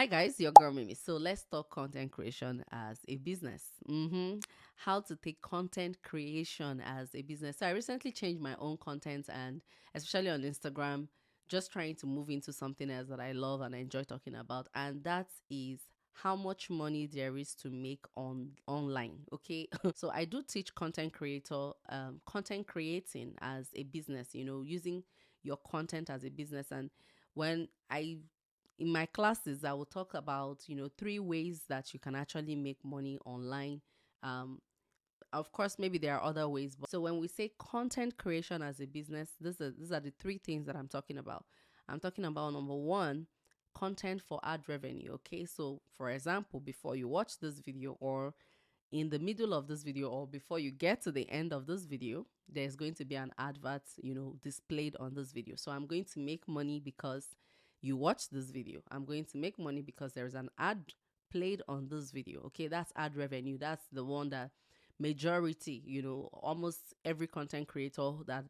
Hi guys, your girl Mimi. So let's talk content creation as a business. How to take content creation as a business. So I recently changed my own content, and especially on Instagram, just trying to move into something else that I love and I enjoy talking about, and that is how much money there is to make online. Okay. So I do teach content creating as a business, using your content as a business. And when I in my classes, I will talk about, three ways that you can actually make money online. Um, of course, maybe there are other ways, but so when we say content creation as a business, these are the three things that I'm talking about. I'm talking about number one, content for ad revenue. Okay, so for example, before you watch this video, or in the middle of this video, or before you get to the end of this video, there's going to be an advert, displayed on this video. So I'm going to make money because you watch this video. I'm going to make money because there's an ad played on this video. Okay, that's ad revenue. That's the one that majority, almost every content creator that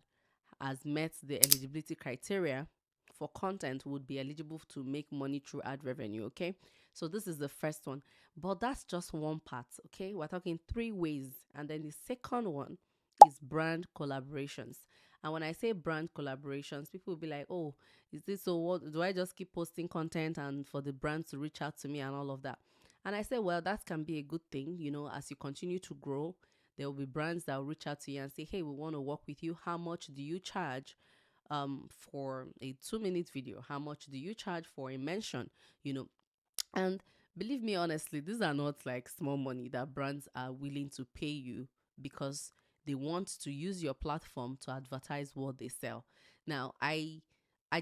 has met the eligibility criteria for content would be eligible to make money through ad revenue. Okay, so this is the first one, but that's just one part. Okay, we're talking three ways, and then the second one is brand collaborations. And when I say brand collaborations, people will be like, oh, is this so? What do I just keep posting content and for the brand to reach out to me and all of that? And I say, well, that can be a good thing, as you continue to grow. There will be brands that will reach out to you and say, hey, we want to work with you. How much do you charge for a 2 minute video? How much do you charge for a mention? And believe me, honestly, these are not like small money that brands are willing to pay you because they want to use your platform to advertise what they sell. Now, I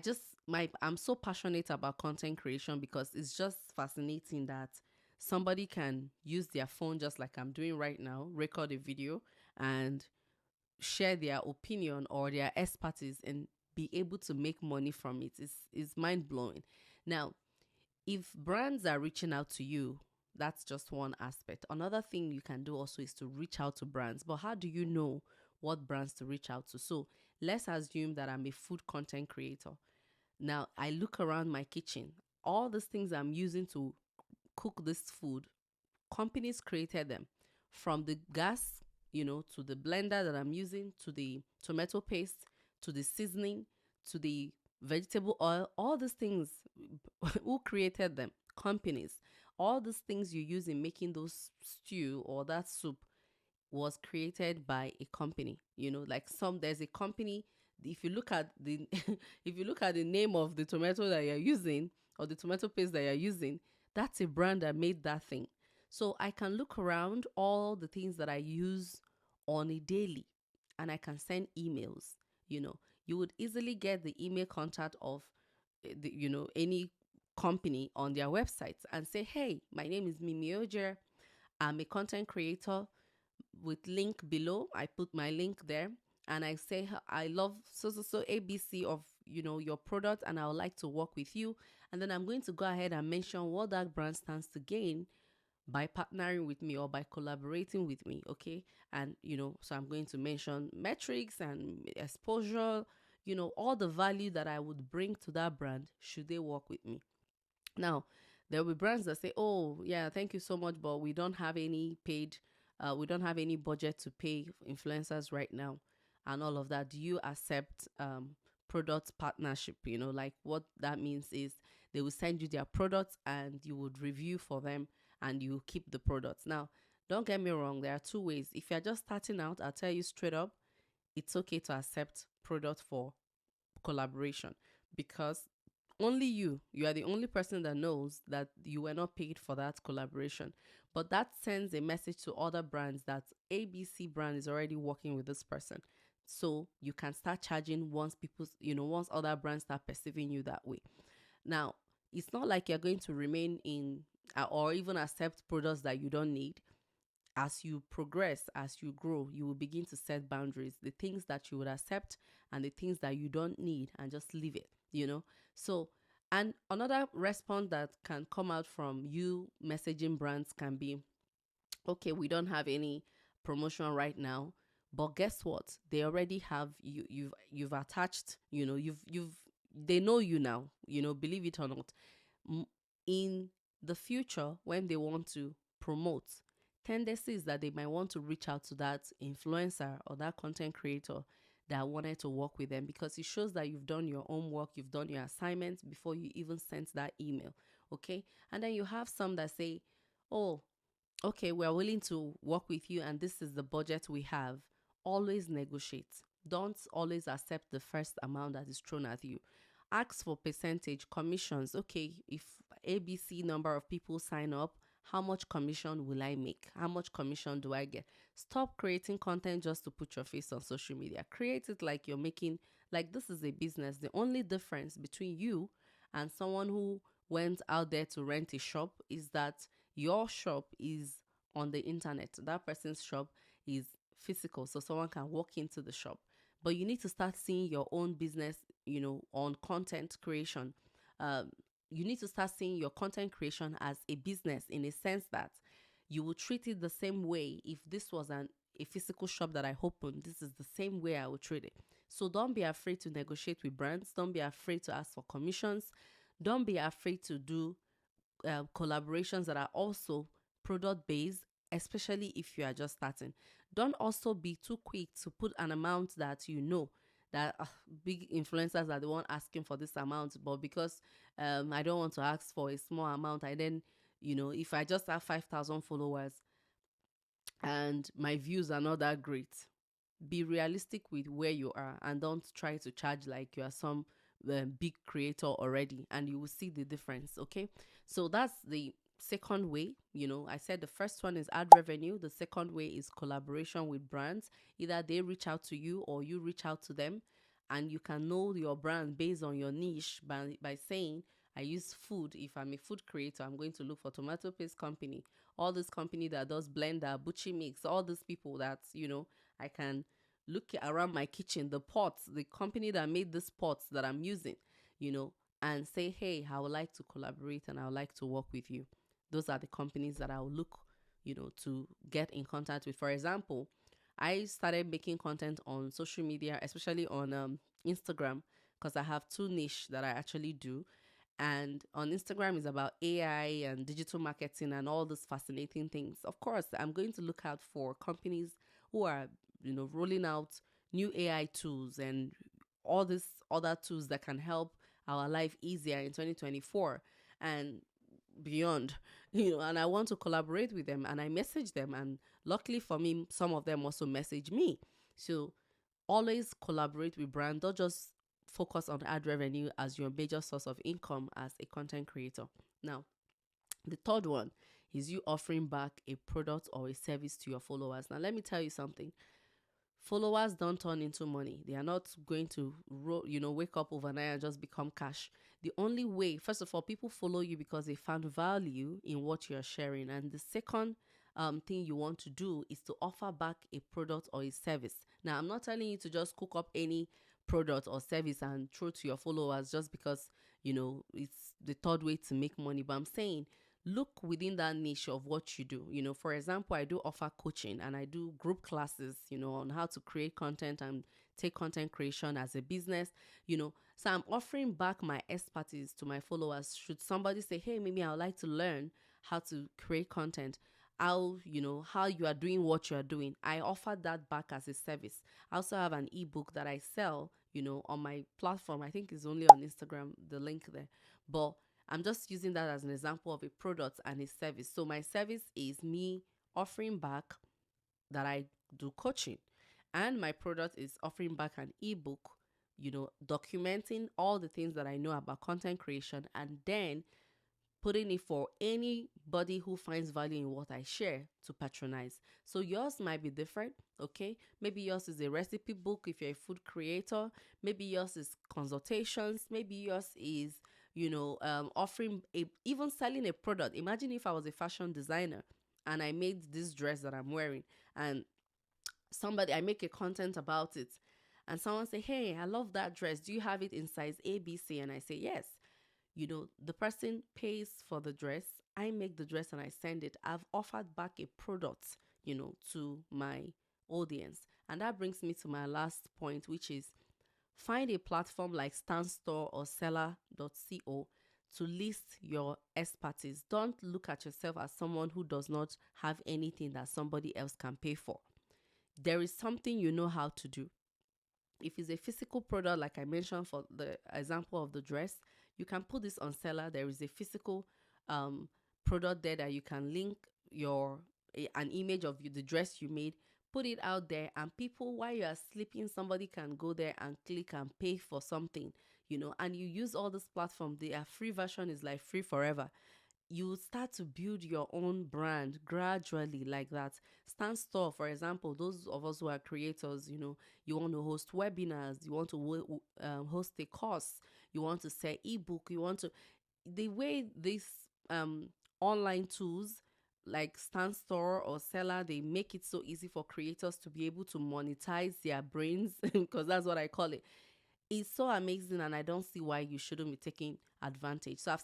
just my I'm so passionate about content creation because it's just fascinating that somebody can use their phone just like I'm doing right now, record a video and share their opinion or their expertise and be able to make money from it. Is mind blowing. Now, if brands are reaching out to you, that's just one aspect. Another thing you can do also is to reach out to brands. But how do you know what brands to reach out to? So let's assume that I'm a food content creator. Now I look around my kitchen. All these things I'm using to cook this food, companies created them, from the gas, to the blender that I'm using, to the tomato paste, to the seasoning, to the vegetable oil. All these things, who created them? Companies. All these things you use in making those stew or that soup was created by a company. Like there's a company. If you look at the if you look at the name of the tomato that you're using, or the tomato paste that you're using, that's a brand that made that thing. So I can look around all the things that I use on a daily, and I can send emails. You would easily get the email contact of any company on their websites and say, hey, my name is Mimi Ojer. I'm a content creator, with link below. I put my link there, and I say, I love so ABC of your product, and I would like to work with you. And then I'm going to go ahead and mention what that brand stands to gain by partnering with me or by collaborating with me. Okay. And so I'm going to mention metrics and exposure, all the value that I would bring to that brand should they work with me. Now, there will be brands that say, oh, yeah, thank you so much, but we don't have any we don't have any budget to pay influencers right now and all of that. Do you accept product partnership? Like what that means is they will send you their products and you would review for them and you keep the products. Now, don't get me wrong, there are two ways. If you're just starting out, I'll tell you straight up, it's okay to accept product for collaboration, because only you are the only person that knows that you were not paid for that collaboration. But that sends a message to other brands that ABC brand is already working with this person, so you can start charging once once other brands start perceiving you that way. Now, it's not like you're going to remain in or even accept products that you don't need. As you progress, as you grow, you will begin to set boundaries, the things that you would accept and the things that you don't need, and just leave it. So, and another response that can come out from you messaging brands can be, okay, we don't have any promotion right now, but guess what? They already have you. You've attached. You've they know you now. Believe it or not, in the future, when they want to promote, tendency is that they might want to reach out to that influencer or that content creator that wanted to work with them, because it shows that you've done your own work, you've done your assignments before you even sent that email. Okay. And then you have some that say, oh, okay, we're willing to work with you and this is the budget we have. Always negotiate. Don't always accept the first amount that is thrown at you. Ask for percentage commissions. Okay, if ABC number of people sign up, how much commission will I make? How much commission do I get? Stop creating content just to put your face on social media. Create it like you're making, like this is a business. The only difference between you and someone who went out there to rent a shop is that your shop is on the internet. That person's shop is physical, so someone can walk into the shop. But you need to start seeing your own business, on content creation. You need to start seeing your content creation as a business, in a sense that you will treat it the same way. If this was a physical shop that I opened, this is the same way I would treat it. So don't be afraid to negotiate with brands. Don't be afraid to ask for commissions. Don't be afraid to do collaborations that are also product based, especially if you are just starting. Don't also be too quick to put an amount that that big influencers are the one asking for this amount, but because I don't want to ask for a small amount, I then, if I just have 5,000 followers and my views are not that great, be realistic with where you are and don't try to charge like you are some big creator already, and you will see the difference. Okay, so that's the second way. I said the first one is ad revenue, the second way is collaboration with brands. Either they reach out to you or you reach out to them, and you can know your brand based on your niche by saying, I use food. If I'm a food creator, I'm going to look for tomato paste company, all this company that does blender, butchie mix, all these people that I can look around my kitchen, the pots, the company that made these pots that I'm using, and say, hey, I would like to collaborate and I would like to work with you. Those are the companies that I will look, to get in contact with. For example, I started making content on social media, especially on Instagram, because I have two niche that I actually do. And on Instagram is about AI and digital marketing and all these fascinating things. Of course, I'm going to look out for companies who are, rolling out new AI tools and all these other tools that can help our life easier in 2024 and beyond. And I want to collaborate with them, and I message them, and luckily for me, some of them also message me. So always collaborate with brands. Don't just focus on ad revenue as your major source of income as a content creator. Now, the third one is you offering back a product or a service to your followers. Now, let me tell you something. Followers don't turn into money. They are not going to wake up overnight and just become cash. The only way, first of all, people follow you because they found value in what you're sharing. And the second thing you want to do is to offer back a product or a service. Now, I'm not telling you to just cook up any product or service and throw to your followers just because it's the third way to make money, but I'm saying look within that niche of what you do. For example, I do offer coaching and I do group classes, on how to create content and take content creation as a business. So I'm offering back my expertise to my followers. Should somebody say, hey, maybe I would like to learn how to create content, how you are doing what you are doing, I offer that back as a service. I also have an ebook that I sell, on my platform. I think it's only on Instagram, the link there. But I'm just using that as an example of a product and a service. So my service is me offering back that I do coaching, and my product is offering back an ebook, documenting all the things that I know about content creation, and then putting it for anybody who finds value in what I share to patronize. So yours might be different, okay? Maybe yours is a recipe book if you're a food creator. Maybe yours is consultations. Maybe yours is, offering even selling a product. Imagine if I was a fashion designer and I made this dress that I'm wearing, and I make a content about it, and someone say, hey, I love that dress. Do you have it in size ABC? And I say, yes. The person pays for the dress, I make the dress and I send it. I've offered back a product, to my audience. And that brings me to my last point, which is find a platform like Stanstore or Seller.co to list your expertise. Don't look at yourself as someone who does not have anything that somebody else can pay for. There is something you know how to do. If it's a physical product, like I mentioned for the example of the dress, you can put this on seller. There is a physical um, product there that you can link an image of the dress you made, put it out there, and people, while you are sleeping, somebody can go there and click and pay for something, and you use all this platform. Their free version is like free forever. You start to build your own brand gradually like that. Stand store, for example, those of us who are creators, you want to host webinars, you want to host a course, you want to sell ebook, you want to, the way these online tools like Stand Store or Seller, they make it so easy for creators to be able to monetize their brains because that's what I call it. It's so amazing, and I don't see why you shouldn't be taking advantage. So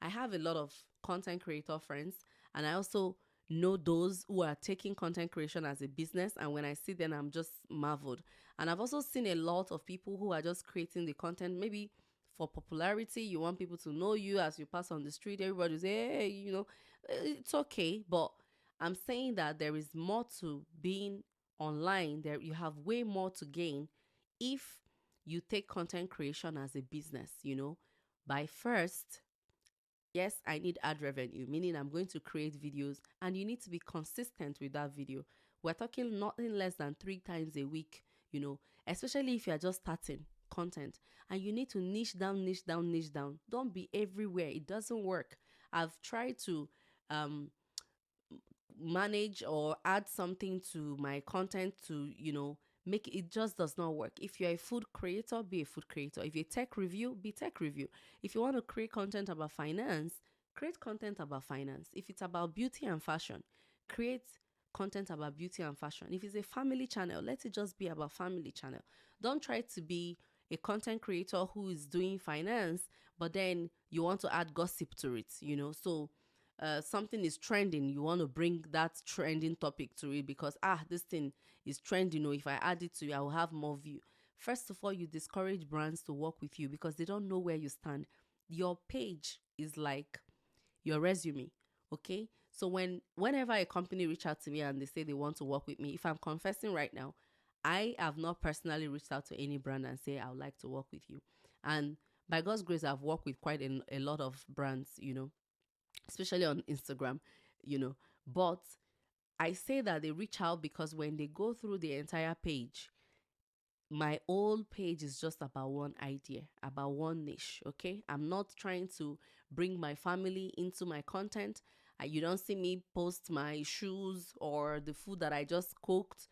I have a lot of content creator friends, and I also know those who are taking content creation as a business, and when I see them, I'm just marveled. And I've also seen a lot of people who are just creating the content maybe for popularity. You want people to know you as you pass on the street. Everybody say, hey, it's okay. But I'm saying that there is more to being online. There, you have way more to gain if you take content creation as a business, by first, yes, I need ad revenue, meaning I'm going to create videos and you need to be consistent with that video. We're talking nothing less than 3 times a week, especially if you're just starting content, and you need to niche down, niche down, niche down. Don't be everywhere. It doesn't work. I've tried to um, manage or add something to my content to, make it just does not work. If you're a food creator, be a food creator. If you're tech review, be tech review. If you want to create content about finance, create content about finance. If it's about beauty and fashion, create content about beauty and fashion. If it's a family channel, let it just be about family channel. Don't try to be a content creator who is doing finance, but then you want to add gossip to it, So something is trending, you want to bring that trending topic to it because this thing is trending. If I add it to you, I will have more view. First of all, you discourage brands to work with you because they don't know where you stand. Your page is like your resume. Okay, so whenever a company reach out to me and they say they want to work with me, if I'm confessing right now, I have not personally reached out to any brand and say I would like to work with you. And by God's grace, I've worked with quite a lot of brands, especially on Instagram, But I say that they reach out because when they go through the entire page, my old page is just about one idea, about one niche, okay? I'm not trying to bring my family into my content. You don't see me post my shoes or the food that I just cooked.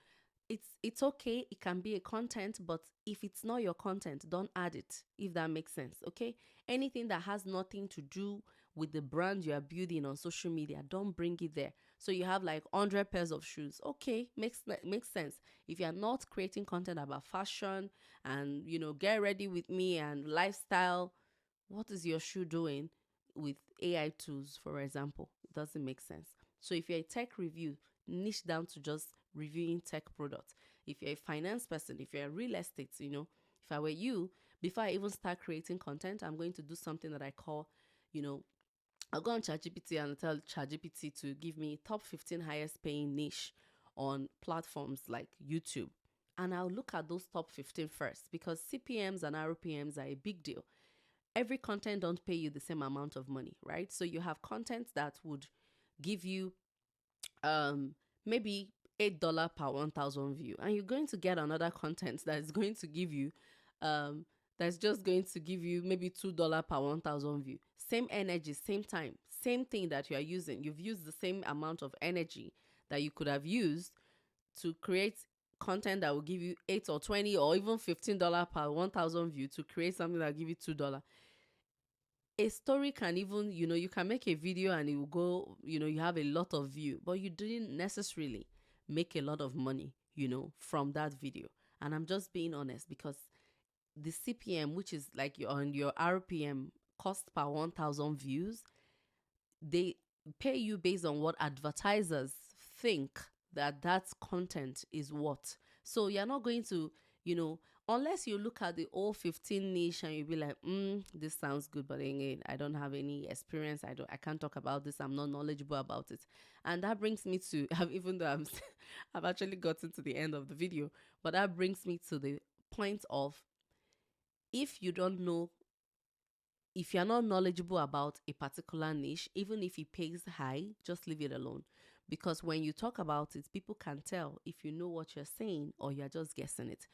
It's okay, it can be a content, but if it's not your content, don't add it, if that makes sense. Okay, anything that has nothing to do with the brand you are building on social media, don't bring it there. So you have like 100 pairs of shoes, okay, makes sense. If you're not creating content about fashion and get ready with me and lifestyle, what is your shoe doing with AI tools, for example? It doesn't make sense. So if you're a tech review, niche down to just reviewing tech products. If you're a finance person, if you're a real estate, if I were you, before I even start creating content, I'm going to do something that I call, I'll go on ChatGPT and tell ChatGPT to give me top 15 highest paying niche on platforms like YouTube. And I'll look at those top 15 first because CPMs and RPMs are a big deal. Every content don't pay you the same amount of money, right? So you have content that would give you maybe $8 per 1,000 view, and you're going to get another content that is going to give you that's just going to give you maybe $2 per 1,000 view. Same energy, same time, same thing that you are using. You've used the same amount of energy that you could have used to create content that will give you 8 or 20 or even $15 per 1,000 view to create something that will give you $2. A story can even, you can make a video and it will go, you have a lot of view, but you didn't necessarily make a lot of money, from that video. And I'm just being honest because the CPM, which is like your RPM, cost per 1,000 views, they pay you based on what advertisers think that content is what. So you're not going to, unless you look at the old 15 niche and you be like, this sounds good, but again, I don't have any experience. I can't talk about this. I'm not knowledgeable about it. And that brings me to, even though I've actually gotten to the end of the video, but that brings me to the point of, if you don't know, if you're not knowledgeable about a particular niche, even if it pays high, just leave it alone. Because when you talk about it, people can tell if you know what you're saying or you're just guessing it.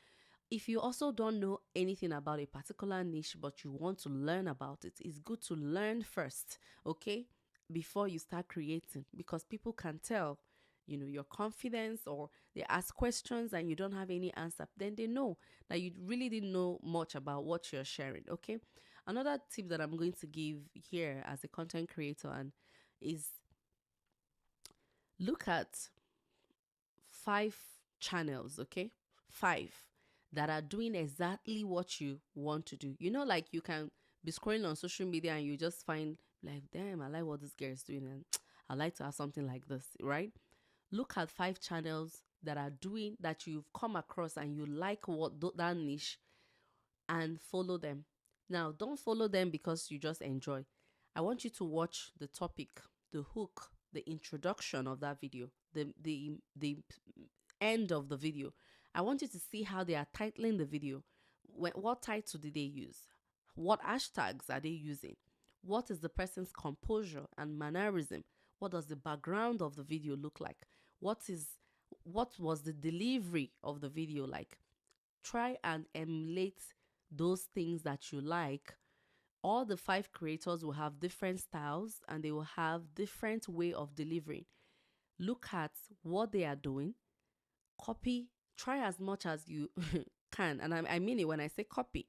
If you also don't know anything about a particular niche, but you want to learn about it, it's good to learn first, okay? Before you start creating, because people can tell, your confidence, or they ask questions and you don't have any answer, then they know that you really didn't know much about what you're sharing, okay? Another tip that I'm going to give here as a content creator and is, look at 5 channels, okay? 5 that are doing exactly what you want to do. Like you can be scrolling on social media and you just find, like, damn, I like what this girl is doing and I like to have something like this, right? Look at 5 channels that are doing, that you've come across and you like that niche, and follow them. Now, don't follow them because you just enjoy. I want you to watch the topic, the hook, the introduction of that video, the end of the video. I want you to see how they are titling the video. What title did they use? What hashtags are they using? What is the person's composure and mannerism? What does the background of the video look like? What was the delivery of the video like? Try and emulate those things that you like. All the 5 creators will have different styles and they will have different way of delivering. Look at what they are doing, copy, try as much as you can. And I mean it when I say copy.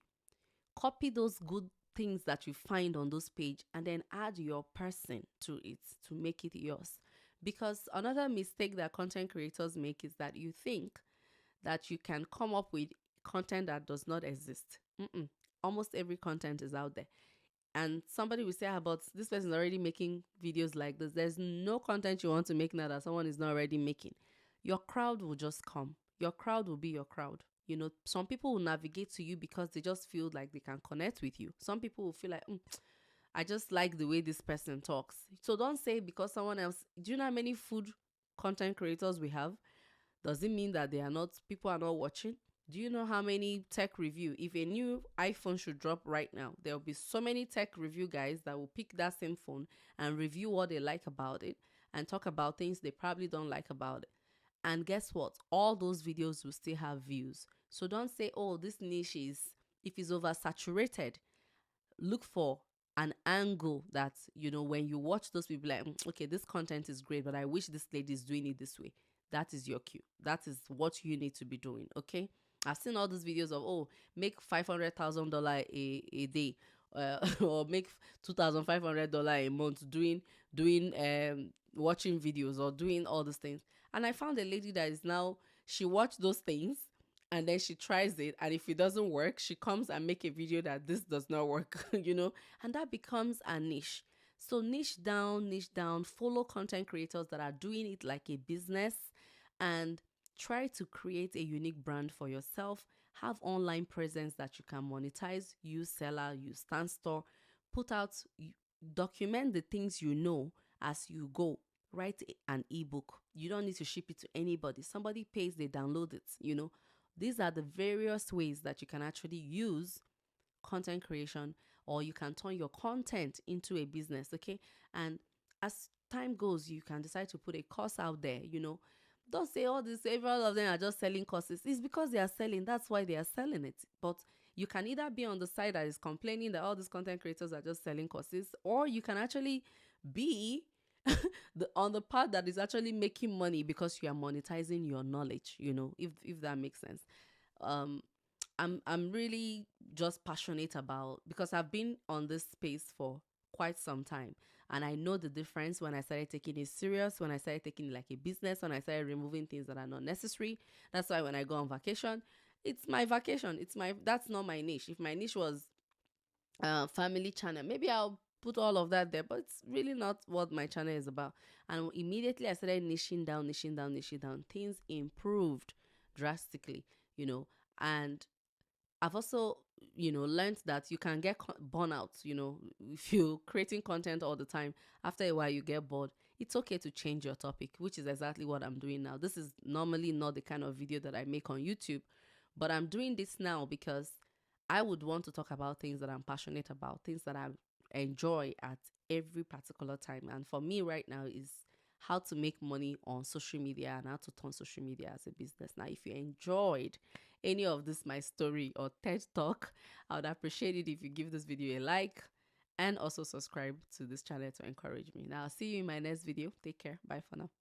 Copy those good things that you find on those page and then add your person to it to make it yours. Because another mistake that content creators make is that you think that you can come up with content that does not exist. Almost every content is out there. And somebody will say, but this person is already making videos like this. There's no content you want to make now that someone is not already making. Your crowd will just come. Your crowd will be your crowd. Some people will navigate to you because they just feel like they can connect with you. Some people will feel like, I just like the way this person talks. So don't say because someone else. Do you know how many food content creators we have? Does it mean that people are not watching? Do you know how many tech review? If a new iPhone should drop right now, there'll be so many tech review guys that will pick that same phone and review what they like about it and talk about things they probably don't like about it. And guess what? All those videos will still have views. So don't say, this niche is, if it's oversaturated, look for an angle that, when you watch those people, like, okay, this content is great, but I wish this lady is doing it this way. That is your cue. That is what you need to be doing, okay? I've seen all those videos of, make $500,000 a day, or make $2,500 a month doing watching videos or doing all these things. And I found a lady that is now, she watched those things and then she tries it, and if it doesn't work, she comes and make a video that this does not work, and that becomes a niche. So niche down, follow content creators that are doing it like a business, and try to create a unique brand for yourself. Have online presence that you can monetize. Use seller, use stand store, put out, document the things as you go. Write an ebook. You don't need to ship it to anybody. Somebody pays, they download it. These are the various ways that you can actually use content creation, or you can turn your content into a business, okay? And as time goes, you can decide to put a course out there, Don't say all this, all of them are just selling courses. It's because they are selling. That's why they are selling it. But you can either be on the side that is complaining that all these content creators are just selling courses, or you can actually be on the part that is actually making money because you are monetizing your knowledge, if that makes sense. I'm really just passionate about, because I've been on this space for quite some time, and I know the difference when I started taking it serious, when I started taking it like a business, when I started removing things that are not necessary. That's why when I go on vacation, it's my vacation. That's not my niche. If my niche was family channel, maybe I'll put all of that there, but it's really not what my channel is about. And immediately I started niching down. Things improved drastically, and I've also, learned that you can get burnout, if you're creating content all the time. After a while, you get bored. It's okay to change your topic, which is exactly what I'm doing now. This is normally not the kind of video that I make on YouTube, but I'm doing this now because I would want to talk about things that I'm passionate about, things that I enjoy at every particular time. And for me right now is how to make money on social media and how to turn social media as a business. Now, if you enjoyed any of this, my story or TED Talk, I would appreciate it if you give this video a like and also subscribe to this channel to encourage me. Now, I'll see you in my next video. Take care. Bye for now.